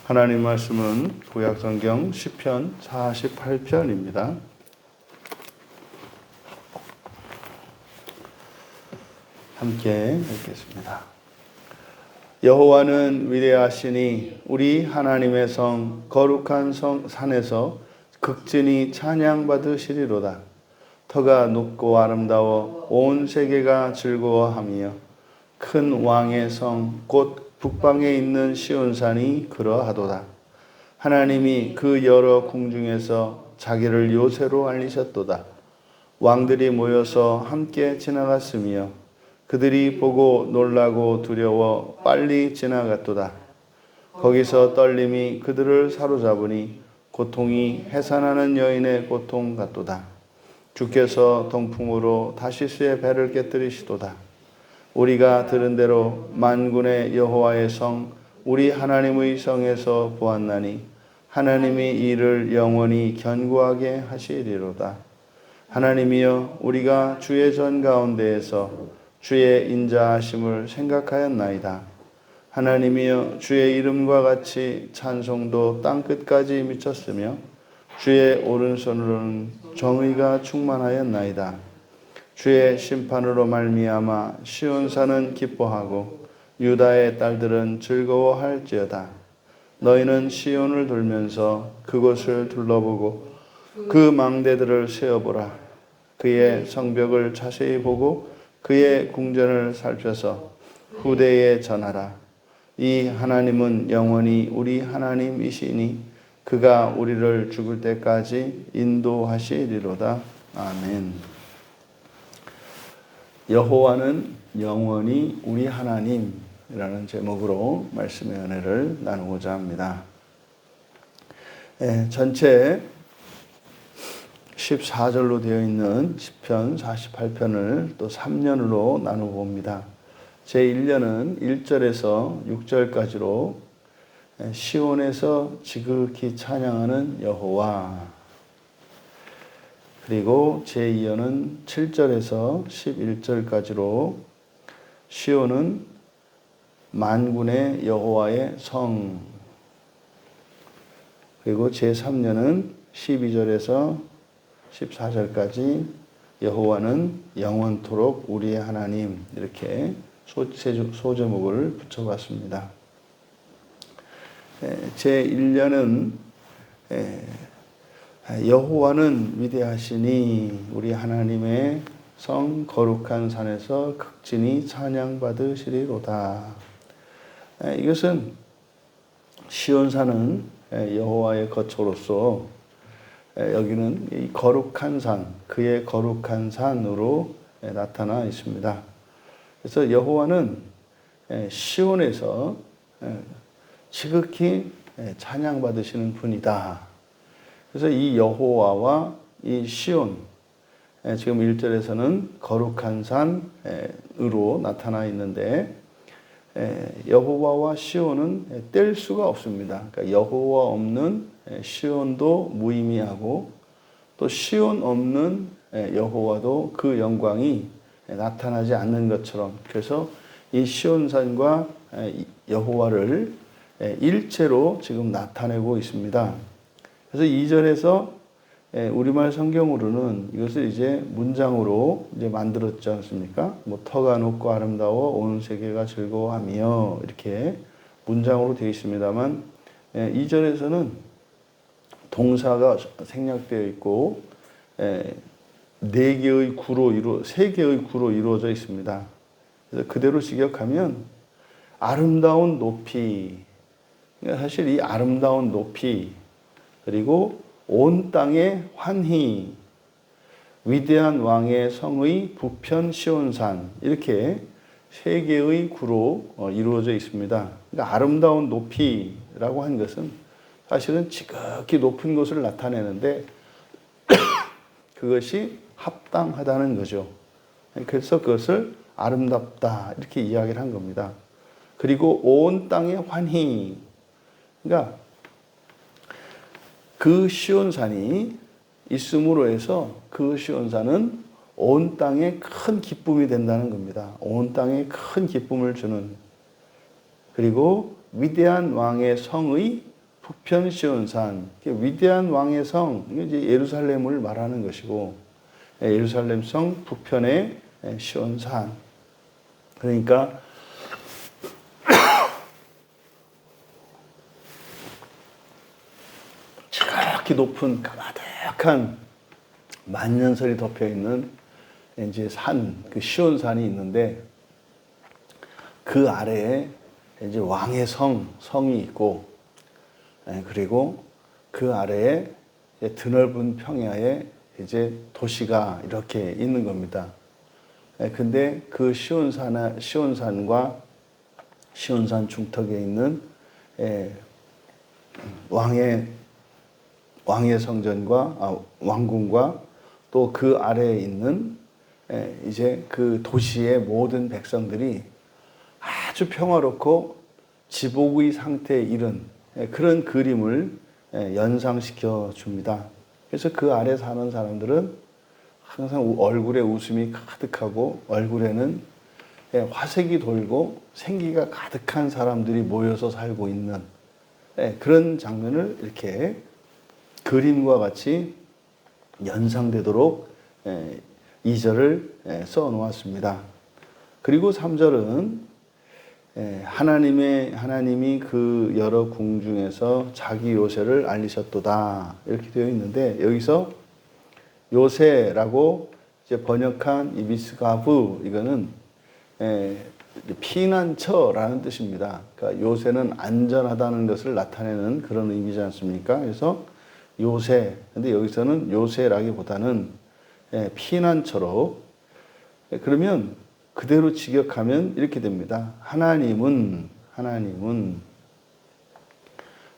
하나님 말씀은 구약성경 시편 48편입니다. 함께 읽겠습니다. 여호와는 위대하시니 우리 하나님의 성 거룩한 산에서 극진히 찬양받으시리로다. 터가 높고 아름다워 온 세계가 즐거워하며 큰 왕의 성 곧 북방에 있는 시온산이 그러하도다. 하나님이 그 여러 궁중에서 자기를 요새로 알리셨도다. 왕들이 모여서 함께 지나갔으며 그들이 보고 놀라고 두려워 빨리 지나갔도다. 거기서 떨림이 그들을 사로잡으니 고통이 해산하는 여인의 고통 같도다. 주께서 동풍으로 다시스의 배를 깨뜨리시도다. 우리가 들은 대로 만군의 여호와의 성 우리 하나님의 성에서 보았나니 하나님이 이를 영원히 견고하게 하시리로다. 하나님이여 우리가 주의 전 가운데에서 주의 인자하심을 생각하였나이다. 하나님이여 주의 이름과 같이 찬송도 땅끝까지 미쳤으며 주의 오른손으로는 정의가 충만하였나이다. 주의 심판으로 말미암아 시온산은 기뻐하고 유다의 딸들은 즐거워할지어다. 너희는 시온을 돌면서 그곳을 둘러보고 그 망대들을 세어보라. 그의 성벽을 자세히 보고 그의 궁전을 살펴서 후대에 전하라. 이 하나님은 영원히 우리 하나님이시니 그가 우리를 죽을 때까지 인도하시리로다. 아멘. 여호와는 영원히 우리 하나님이라는 제목으로 말씀의 은혜를 나누고자 합니다. 전체 14절로 되어 있는 시편 48편을 또 3년으로 나누어 봅니다. 제1년은 1절에서 6절까지로 시온에서 지극히 찬양하는 여호와, 그리고 제2연은 7절에서 11절까지로 시온은 만군의 여호와의 성, 그리고 제3년은 12절에서 14절까지 여호와는 영원토록 우리의 하나님, 이렇게 소제목을 붙여봤습니다. 제1년은 여호와는 위대하시니 우리 하나님의 성 거룩한 산에서 극진히 찬양받으시리로다. 이것은 시온산은 여호와의 거처로서 여기는 이 거룩한 산, 그의 거룩한 산으로 나타나 있습니다. 그래서 여호와는 시온에서 지극히 찬양받으시는 분이다. 그래서 이 여호와와 이 시온, 지금 1절에서는 거룩한 산으로 나타나 있는데 여호와와 시온은 뗄 수가 없습니다. 그러니까 여호와 없는 시온도 무의미하고 또 시온 없는 여호와도 그 영광이 나타나지 않는 것처럼, 그래서 이 시온산과 여호와를 일체로 지금 나타내고 있습니다. 그래서 2절에서 우리말 성경으로는 이것을 이제 문장으로 이제 만들었지 않습니까? 뭐 터가 높고 아름다워 온 세계가 즐거워하며, 이렇게 문장으로 되어 있습니다만 2절에서는 동사가 생략되어 있고 세 개의 구로 이루어져 있습니다. 그래서 그대로 직역하면 아름다운 높이, 사실 이 아름다운 높이, 그리고 온 땅의 환희, 위대한 왕의 성의 부편 시온산, 이렇게 세 개의 구로 이루어져 있습니다. 그러니까 아름다운 높이라고 한 것은 사실은 지극히 높은 곳을 나타내는데 그것이 합당하다는 거죠. 그래서 그것을 아름답다, 이렇게 이야기를 한 겁니다. 그리고 온 땅의 환희, 그러니까 그 시온산이 있음으로 해서 그 시온산은 온 땅에 큰 기쁨이 된다는 겁니다. 온 땅에 큰 기쁨을 주는, 그리고 위대한 왕의 성의 북편 시온산, 위대한 왕의 성, 이제 예루살렘을 말하는 것이고, 예루살렘 성 북편의 시온산. 그러니까 지극히 높은 가득한 만년설이 덮여 있는 이제 산, 그 시온산이 있는데 그 아래에 이제 왕의 성이 있고, 그리고 그 아래에 드넓은 평야에 이제 도시가 이렇게 있는 겁니다. 근데 그 시온산과 시온산 중턱에 있는 왕의 성전과 왕궁과 또 그 아래에 있는 이제 그 도시의 모든 백성들이 아주 평화롭고 지복의 상태에 이른 그런 그림을 연상시켜 줍니다. 그래서 그 아래 사는 사람들은 항상 얼굴에 웃음이 가득하고 얼굴에는 화색이 돌고 생기가 가득한 사람들이 모여서 살고 있는 그런 장면을 이렇게 그림과 같이 연상되도록 2절을 써 놓았습니다. 그리고 3절은 하나님이 그 여러 궁 중에서 자기 요새를 알리셨도다 이렇게 되어 있는데, 여기서 요새라고 이제 번역한 이 미스가브, 이거는 피난처라는 뜻입니다. 그러니까 요새는 안전하다는 것을 나타내는 그런 의미지 않습니까? 그래서 요새, 근데 여기서는 요새라기보다는 피난처로, 그러면 그대로 직역하면 이렇게 됩니다. 하나님은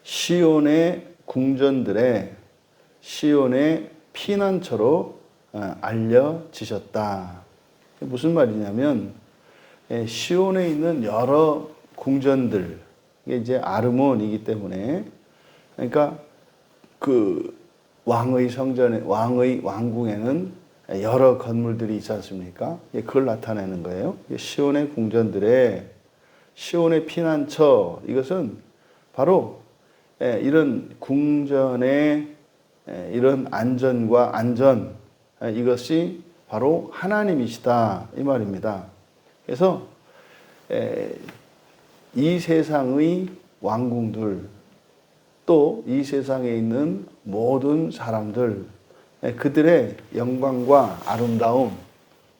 시온의 궁전들의 시온의 피난처로 알려지셨다. 무슨 말이냐면 시온에 있는 여러 궁전들, 이게 이제 아르몬이기 때문에, 그러니까 그 왕의 성전에, 왕궁에는 여러 건물들이 있지 않습니까? 그걸 나타내는 거예요. 시온의 궁전들의 시온의 피난처, 이것은 바로 이런 궁전의 이런 안전과 안전, 이것이 바로 하나님이시다 이 말입니다. 그래서 이 세상의 왕궁들, 또 이 세상에 있는 모든 사람들, 그들의 영광과 아름다움,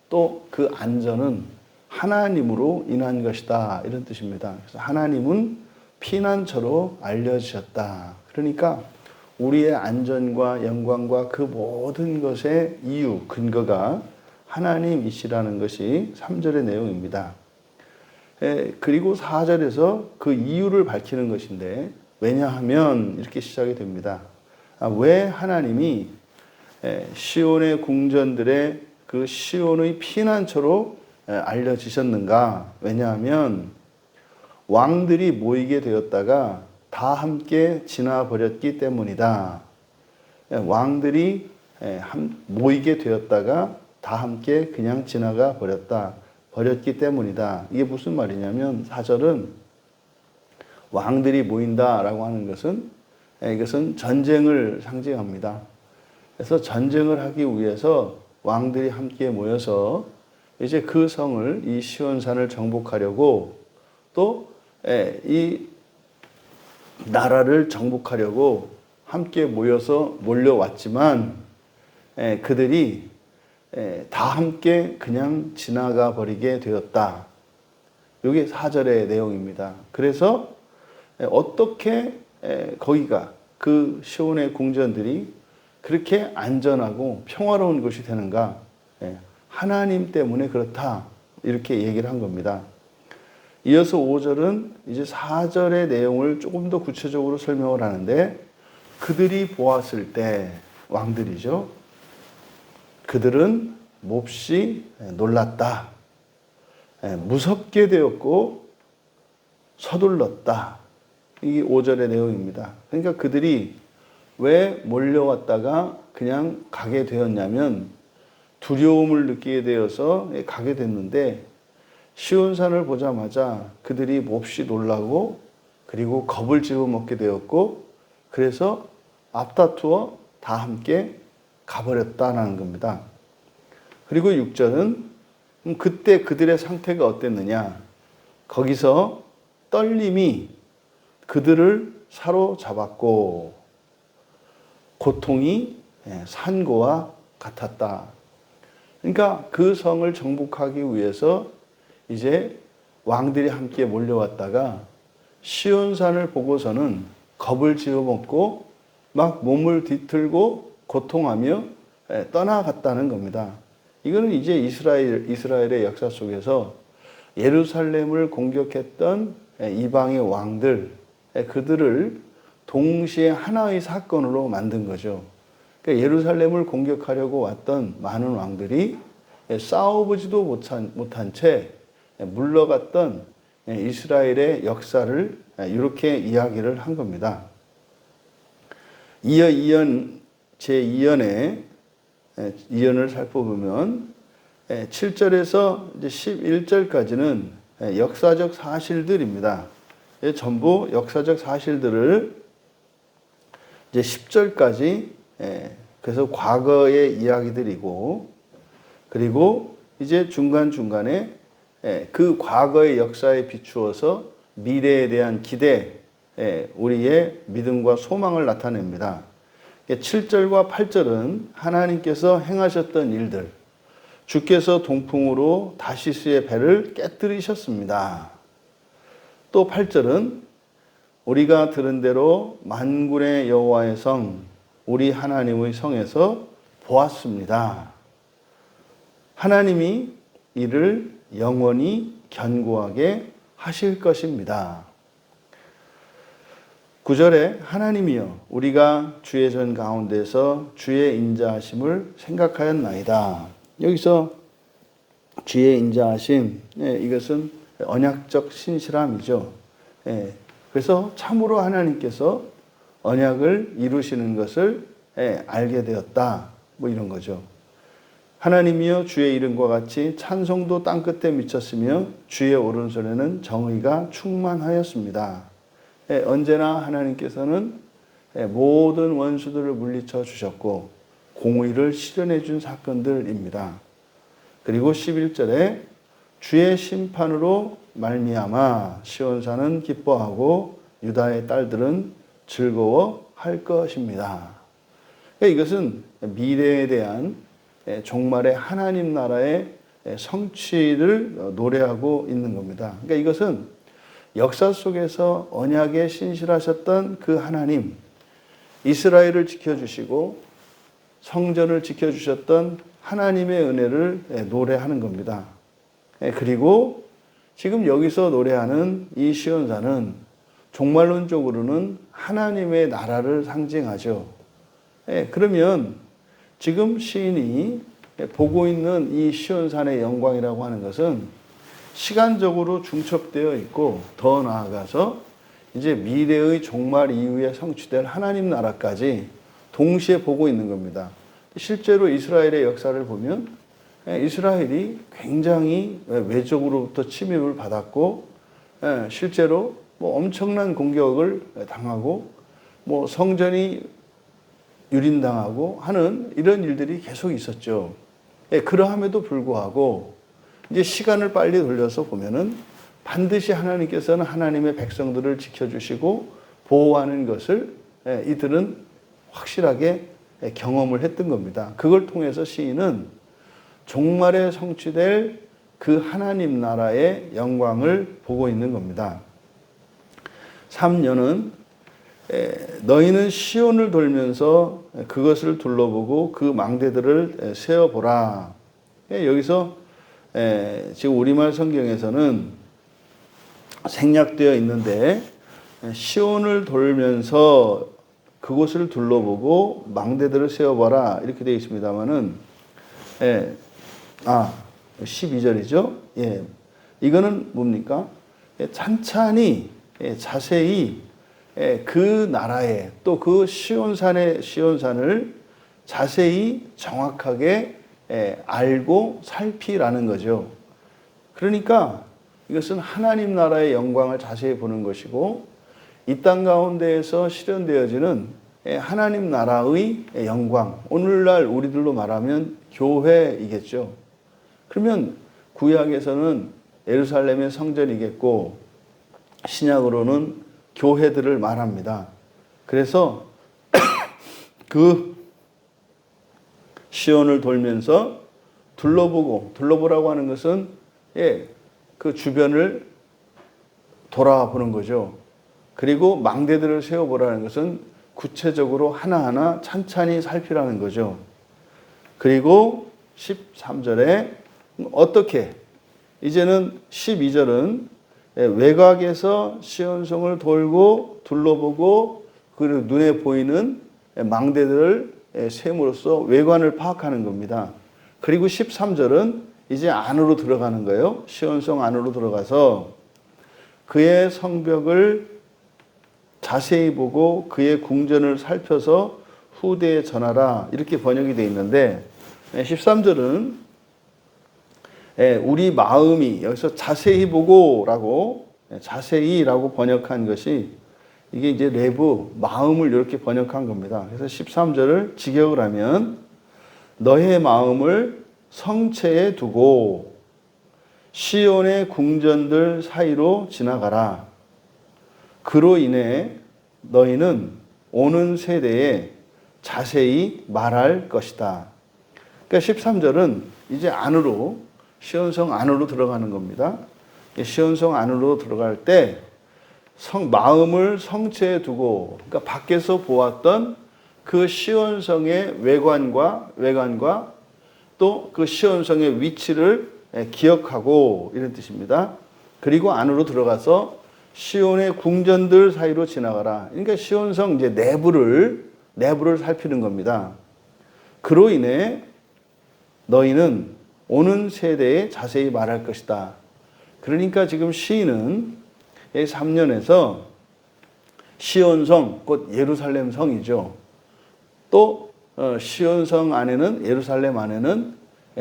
또 그 안전은 하나님으로 인한 것이다 이런 뜻입니다. 그래서 하나님은 피난처로 알려주셨다. 그러니까 우리의 안전과 영광과 그 모든 것의 이유, 근거가 하나님이시라는 것이 3절의 내용입니다. 그리고 4절에서 그 이유를 밝히는 것인데, 왜냐하면 이렇게 시작이 됩니다. 왜 하나님이 시온의 궁전들의 그 시온의 피난처로 알려지셨는가? 왜냐하면 왕들이 모이게 되었다가 다 함께 지나버렸기 때문이다. 왕들이 모이게 되었다가 다 함께 그냥 지나가 버렸기 때문이다. 이게 무슨 말이냐면, 4절은 왕들이 모인다라고 하는 것은 이것은 전쟁을 상징합니다. 그래서 전쟁을 하기 위해서 왕들이 함께 모여서 이제 그 성을, 이 시온산을 정복하려고, 또 이 나라를 정복하려고 함께 모여서 몰려왔지만 그들이 다 함께 그냥 지나가 버리게 되었다. 이게 4절의 내용입니다. 그래서 어떻게 거기가, 그 시온의 궁전들이 그렇게 안전하고 평화로운 것이 되는가? 하나님 때문에 그렇다. 이렇게 얘기를 한 겁니다. 이어서 5절은 이제 4절의 내용을 조금 더 구체적으로 설명을 하는데, 그들이 보았을 때, 왕들이죠. 그들은 몹시 놀랐다. 무섭게 되었고 서둘렀다. 이게 5절의 내용입니다. 그러니까 그들이 왜 몰려왔다가 그냥 가게 되었냐면, 두려움을 느끼게 되어서 가게 됐는데, 시온산을 보자마자 그들이 몹시 놀라고, 그리고 겁을 집어먹게 되었고, 그래서 앞다투어 다 함께 가버렸다는 겁니다. 그리고 6절은 그때 그들의 상태가 어땠느냐. 거기서 떨림이 그들을 사로잡았고 고통이 산고와 같았다. 그러니까 그 성을 정복하기 위해서 이제 왕들이 함께 몰려왔다가 시온산을 보고서는 겁을 지어먹고 막 몸을 뒤틀고 고통하며 떠나갔다는 겁니다. 이거는 이제 이스라엘의 역사 속에서 예루살렘을 공격했던 이방의 왕들, 그들을 동시에 하나의 사건으로 만든 거죠. 그러니까 예루살렘을 공격하려고 왔던 많은 왕들이 싸워보지도 못한 채 물러갔던 이스라엘의 역사를 이렇게 이야기를 한 겁니다. 이어 제2연의 이연을 살펴보면 7절에서 이제 11절까지는 역사적 사실들입니다. 전부 역사적 사실들을 이제 10절까지 그래서 과거의 이야기들이고, 그리고 이제 중간중간에 그 과거의 역사에 비추어서 미래에 대한 기대, 우리의 믿음과 소망을 나타냅니다. 7절과 8절은 하나님께서 행하셨던 일들, 주께서 동풍으로 다시스의 배를 깨뜨리셨습니다. 또 8절은 우리가 들은 대로 만군의 여호와의 성, 우리 하나님의 성에서 보았습니다. 하나님이 이를 영원히 견고하게 하실 것입니다. 9절에 하나님이여 우리가 주의 전 가운데서 주의 인자하심을 생각하였나이다. 여기서 주의 인자하심, 이것은 언약적 신실함이죠. 그래서 참으로 하나님께서 언약을 이루시는 것을 알게 되었다. 뭐 이런 거죠. 하나님이여 주의 이름과 같이 찬송도 땅끝에 미쳤으며 주의 오른손에는 정의가 충만하였습니다. 언제나 하나님께서는 모든 원수들을 물리쳐 주셨고 공의를 실현해 준 사건들입니다. 그리고 11절에 주의 심판으로 말미암아 시온산은 기뻐하고 유다의 딸들은 즐거워할 것입니다. 이것은 미래에 대한 종말의 하나님 나라의 성취를 노래하고 있는 겁니다. 그러니까 이것은 역사 속에서 언약에 신실하셨던 그 하나님, 이스라엘을 지켜주시고 성전을 지켜주셨던 하나님의 은혜를 노래하는 겁니다. 그리고 지금 여기서 노래하는 이 시온산은 종말론적으로는 하나님의 나라를 상징하죠. 그러면 지금 시인이 보고 있는 이 시온산의 영광이라고 하는 것은 시간적으로 중첩되어 있고, 더 나아가서 이제 미래의 종말 이후에 성취될 하나님 나라까지 동시에 보고 있는 겁니다. 실제로 이스라엘의 역사를 보면 이스라엘이 굉장히 외적으로부터 침입을 받았고, 실제로 뭐 엄청난 공격을 당하고, 뭐 성전이 유린당하고 하는 이런 일들이 계속 있었죠. 그러함에도 불구하고 이제 시간을 빨리 돌려서 보면은 반드시 하나님께서는 하나님의 백성들을 지켜주시고 보호하는 것을 이들은 확실하게 경험을 했던 겁니다. 그걸 통해서 시인은 종말에 성취될 그 하나님 나라의 영광을 보고 있는 겁니다. 3년은 너희는 시온을 돌면서 그것을 둘러보고 그 망대들을 세어보라. 여기서 지금 우리말 성경에서는 생략되어 있는데 시온을 돌면서 그곳을 둘러보고 망대들을 세어봐라 이렇게 되어 있습니다만은 12절이죠. 이거는 뭡니까? 찬찬히 자세히 그 나라에 또 그 시온산을 자세히 정확하게 알고 살피라는 거죠. 그러니까 이것은 하나님 나라의 영광을 자세히 보는 것이고, 이 땅 가운데에서 실현되어지는 하나님 나라의 영광, 오늘날 우리들로 말하면 교회이겠죠. 그러면 구약에서는 예루살렘의 성전이겠고 신약으로는 교회들을 말합니다. 그래서 그 시온을 돌면서 둘러보라고 하는 것은 그 주변을 돌아보는 거죠. 그리고 망대들을 세워보라는 것은 구체적으로 하나하나 찬찬히 살피라는 거죠. 그리고 13절에 어떻게 이제는 12절은 외곽에서 시온성을 돌고 둘러보고 그리고 눈에 보이는 망대들을 세움으로써 외관을 파악하는 겁니다. 그리고 13절은 이제 안으로 들어가는 거예요. 시온성 안으로 들어가서 그의 성벽을 자세히 보고 그의 궁전을 살펴서 후대에 전하라 이렇게 번역이 되어 있는데 13절은 우리 마음이 여기서 자세히 보고라고 자세히라고 번역한 것이 이게 이제 레브 마음을 이렇게 번역한 겁니다. 그래서 13절을 직역을 하면 너의 마음을 성체에 두고 시온의 궁전들 사이로 지나가라. 그로 인해 너희는 오는 세대에 자세히 말할 것이다. 그러니까 13절은 이제 안으로 시온성 안으로 들어가는 겁니다. 시온성 안으로 들어갈 때 마음을 성체에 두고 그러니까 밖에서 보았던 그 시온성의 외관과 또 그 시온성의 위치를 기억하고 이런 뜻입니다. 그리고 안으로 들어가서 시온의 궁전들 사이로 지나가라. 그러니까 시온성 이제 내부를 살피는 겁니다. 그로 인해 너희는 오는 세대에 자세히 말할 것이다. 그러니까 지금 시인은 3년에서 시온성, 곧 예루살렘 성이죠. 또 시온성 안에는 예루살렘 안에는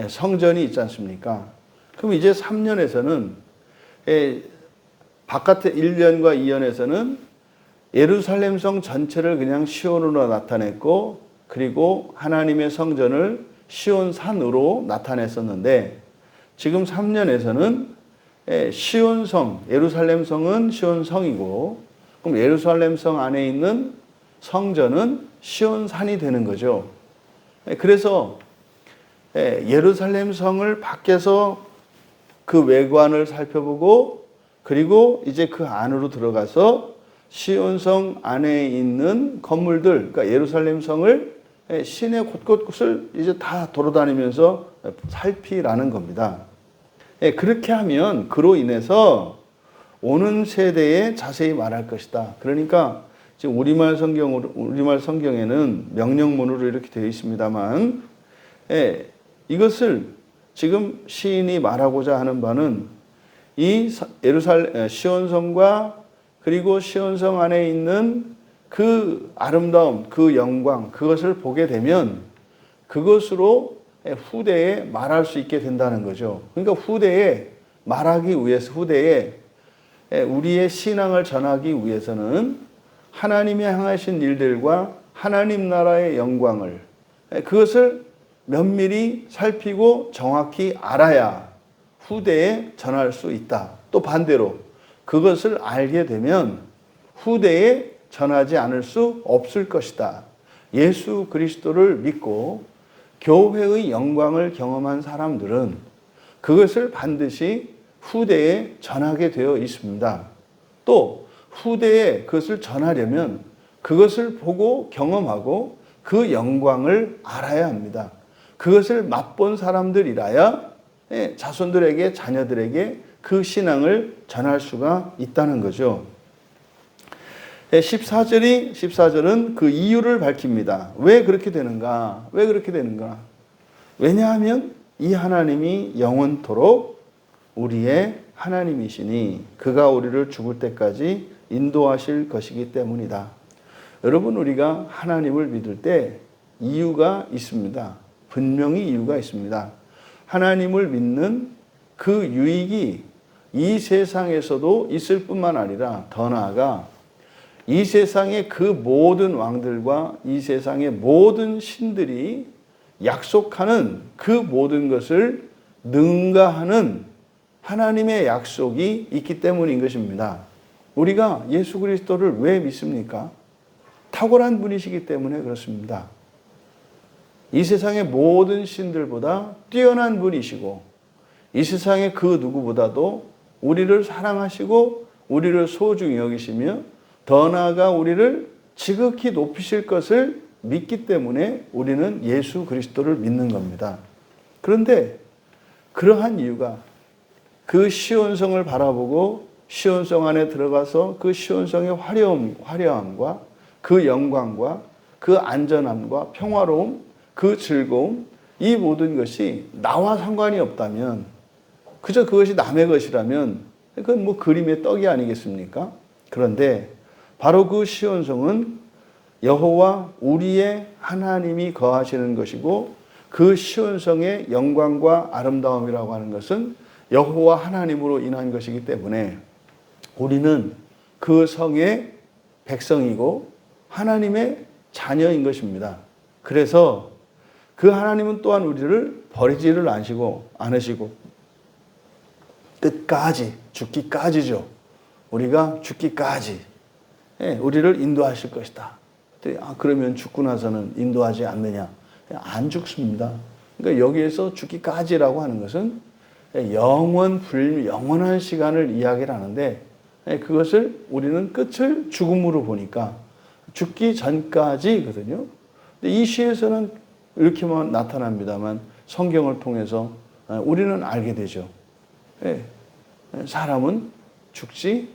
성전이 있지 않습니까? 그럼 이제 3년에서는 바깥의 1년과 2년에서는 예루살렘 성 전체를 그냥 시온으로 나타냈고 그리고 하나님의 성전을 시온산으로 나타냈었는데 지금 3년에서는 시온성, 예루살렘 성은 시온성이고 그럼 예루살렘 성 안에 있는 성전은 시온산이 되는 거죠. 그래서 예루살렘 성을 밖에서 그 외관을 살펴보고 그리고 이제 그 안으로 들어가서 시온성 안에 있는 건물들, 그러니까 예루살렘 성을 시내 곳곳을 이제 다 돌아다니면서 살피라는 겁니다. 그렇게 하면 그로 인해서 오는 세대에 자세히 말할 것이다. 그러니까 지금 우리말 성경에는 명령문으로 이렇게 되어 있습니다만 이것을 지금 시인이 말하고자 하는 바는 이 시온성과 그리고 시온성 안에 있는 그 아름다움, 그 영광, 그것을 보게 되면 그것으로 후대에 말할 수 있게 된다는 거죠. 그러니까 후대에 말하기 위해서, 후대에 우리의 신앙을 전하기 위해서는 하나님이 향하신 일들과 하나님 나라의 영광을 그것을 면밀히 살피고 정확히 알아야 후대에 전할 수 있다. 또 반대로 그것을 알게 되면 후대에 전하지 않을 수 없을 것이다. 예수 그리스도를 믿고 교회의 영광을 경험한 사람들은 그것을 반드시 후대에 전하게 되어 있습니다. 또 후대에 그것을 전하려면 그것을 보고 경험하고 그 영광을 알아야 합니다. 그것을 맛본 사람들이라야 자손들에게, 자녀들에게 그 신앙을 전할 수가 있다는 거죠. 14절은 그 이유를 밝힙니다. 왜 그렇게 되는가? 왜 그렇게 되는가? 왜냐하면 이 하나님이 영원토록 우리의 하나님이시니 그가 우리를 죽을 때까지 인도하실 것이기 때문이다. 여러분, 우리가 하나님을 믿을 때 이유가 있습니다. 분명히 이유가 있습니다. 하나님을 믿는 그 유익이 이 세상에서도 있을 뿐만 아니라 더 나아가 이 세상의 그 모든 왕들과 이 세상의 모든 신들이 약속하는 그 모든 것을 능가하는 하나님의 약속이 있기 때문인 것입니다. 우리가 예수 그리스도를 왜 믿습니까? 탁월한 분이시기 때문에 그렇습니다. 이 세상의 모든 신들보다 뛰어난 분이시고 이 세상의 그 누구보다도 우리를 사랑하시고 우리를 소중히 여기시며 더 나아가 우리를 지극히 높이실 것을 믿기 때문에 우리는 예수 그리스도를 믿는 겁니다. 그런데 그러한 이유가 그 시온성을 바라보고 시온성 안에 들어가서 그 시온성의 화려함과 그 영광과 그 안전함과 평화로움, 그 즐거움, 이 모든 것이 나와 상관이 없다면, 그저 그것이 남의 것이라면 그건 뭐 그림의 떡이 아니겠습니까? 그런데 바로 그 시온성은 여호와 우리의 하나님이 거하시는 것이고 그 시온성의 영광과 아름다움이라고 하는 것은 여호와 하나님으로 인한 것이기 때문에 우리는 그 성의 백성이고 하나님의 자녀인 것입니다. 그래서 그 하나님은 또한 우리를 버리지를 않으시고 끝까지 죽기까지죠. 우리가 죽기까지 우리를 인도하실 것이다. 그러면 죽고 나서는 인도하지 않느냐? 안 죽습니다. 그러니까 여기에서 죽기까지라고 하는 것은 영원한 시간을 이야기를 하는데 그것을 우리는 끝을 죽음으로 보니까 죽기 전까지거든요. 이 시에서는 이렇게만 나타납니다만 성경을 통해서 우리는 알게 되죠. 사람은 죽지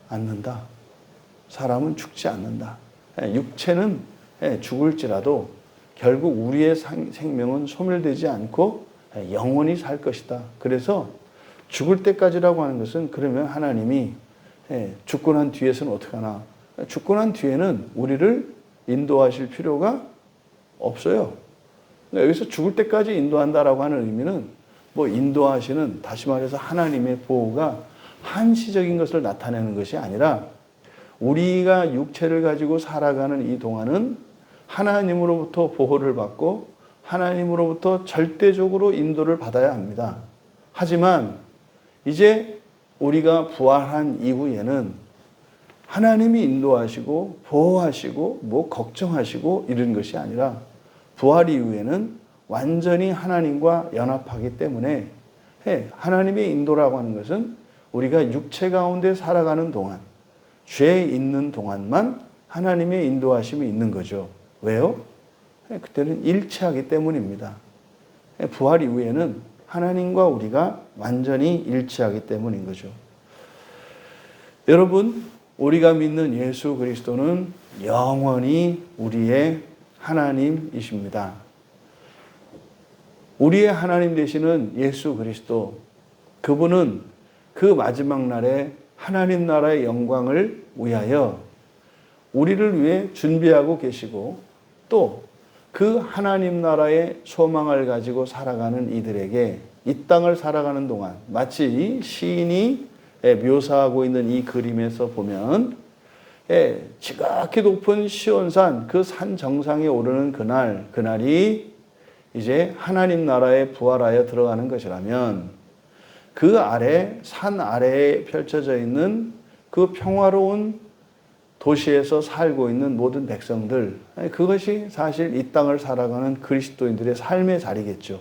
않는다. 사람은 죽지 않는다. 육체는 죽을지라도 결국 우리의 생명은 소멸되지 않고 영원히 살 것이다. 그래서 죽을 때까지라고 하는 것은 그러면 하나님이 죽고 난 뒤에서는 어떻게 하나? 죽고 난 뒤에는 우리를 인도하실 필요가 없어요. 그러니까 여기서 죽을 때까지 인도한다라고 하는 의미는 뭐 인도하시는, 다시 말해서 하나님의 보호가 한시적인 것을 나타내는 것이 아니라 우리가 육체를 가지고 살아가는 이 동안은 하나님으로부터 보호를 받고 하나님으로부터 절대적으로 인도를 받아야 합니다. 하지만 이제 우리가 부활한 이후에는 하나님이 인도하시고 보호하시고 뭐 걱정하시고 이런 것이 아니라 부활 이후에는 완전히 하나님과 연합하기 때문에 하나님의 인도라고 하는 것은 우리가 육체 가운데 살아가는 동안, 죄에 있는 동안만 하나님의 인도하심이 있는 거죠. 왜요? 그때는 일치하기 때문입니다. 부활 이후에는 하나님과 우리가 완전히 일치하기 때문인 거죠. 여러분, 우리가 믿는 예수 그리스도는 영원히 우리의 하나님이십니다. 우리의 하나님 되시는 예수 그리스도, 그분은 그 마지막 날에 하나님 나라의 영광을 위하여 우리를 위해 준비하고 계시고 또 그 하나님 나라의 소망을 가지고 살아가는 이들에게 이 땅을 살아가는 동안 마치 이 시인이 묘사하고 있는 이 그림에서 보면 지극히 높은 시온산 그 산 정상에 오르는 그날이 이제 하나님 나라에 부활하여 들어가는 것이라면 그 아래, 산 아래에 펼쳐져 있는 그 평화로운 도시에서 살고 있는 모든 백성들, 그것이 사실 이 땅을 살아가는 그리스도인들의 삶의 자리겠죠.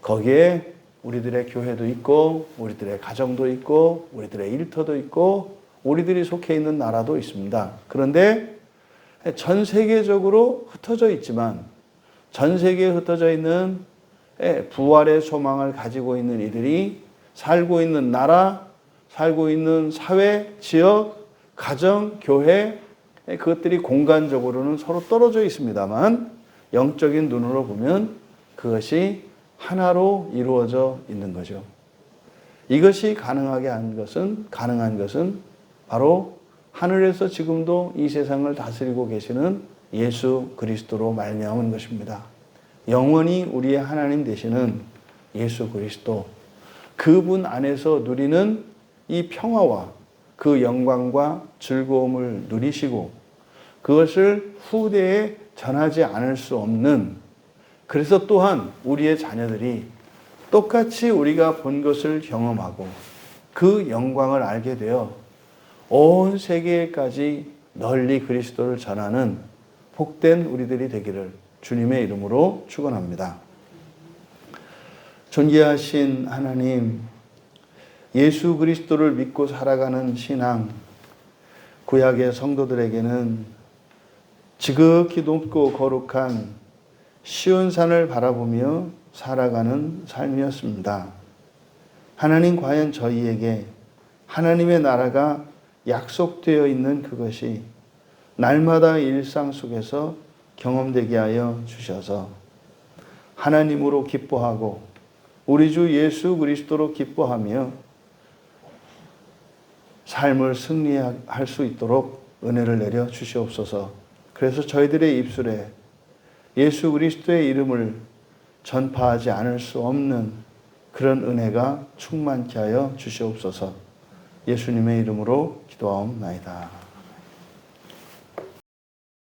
거기에 우리들의 교회도 있고 우리들의 가정도 있고 우리들의 일터도 있고 우리들이 속해 있는 나라도 있습니다. 그런데 전 세계적으로 흩어져 있지만 전 세계에 흩어져 있는 부활의 소망을 가지고 있는 이들이 살고 있는 나라, 살고 있는 사회, 지역, 가정, 교회, 그것들이 공간적으로는 서로 떨어져 있습니다만 영적인 눈으로 보면 그것이 하나로 이루어져 있는 거죠. 이것이 가능한 것은 바로 하늘에서 지금도 이 세상을 다스리고 계시는 예수 그리스도로 말미암은 것입니다. 영원히 우리의 하나님 되시는 예수 그리스도, 그분 안에서 누리는 이 평화와 그 영광과 즐거움을 누리시고 그것을 후대에 전하지 않을 수 없는, 그래서 또한 우리의 자녀들이 똑같이 우리가 본 것을 경험하고 그 영광을 알게 되어 온 세계까지 널리 그리스도를 전하는 복된 우리들이 되기를 주님의 이름으로 축원합니다. 존귀하신 하나님, 예수 그리스도를 믿고 살아가는 신앙, 구약의 성도들에게는 지극히 높고 거룩한 시온 산을 바라보며 살아가는 삶이었습니다. 하나님, 과연 저희에게 하나님의 나라가 약속되어 있는 그것이 날마다 일상 속에서 경험되게 하여 주셔서 하나님으로 기뻐하고 우리 주 예수 그리스도로 기뻐하며 삶을 승리할 수 있도록 은혜를 내려 주시옵소서. 그래서 저희들의 입술에 예수 그리스도의 이름을 전파하지 않을 수 없는 그런 은혜가 충만케 하여 주시옵소서. 예수님의 이름으로 기도하옵나이다.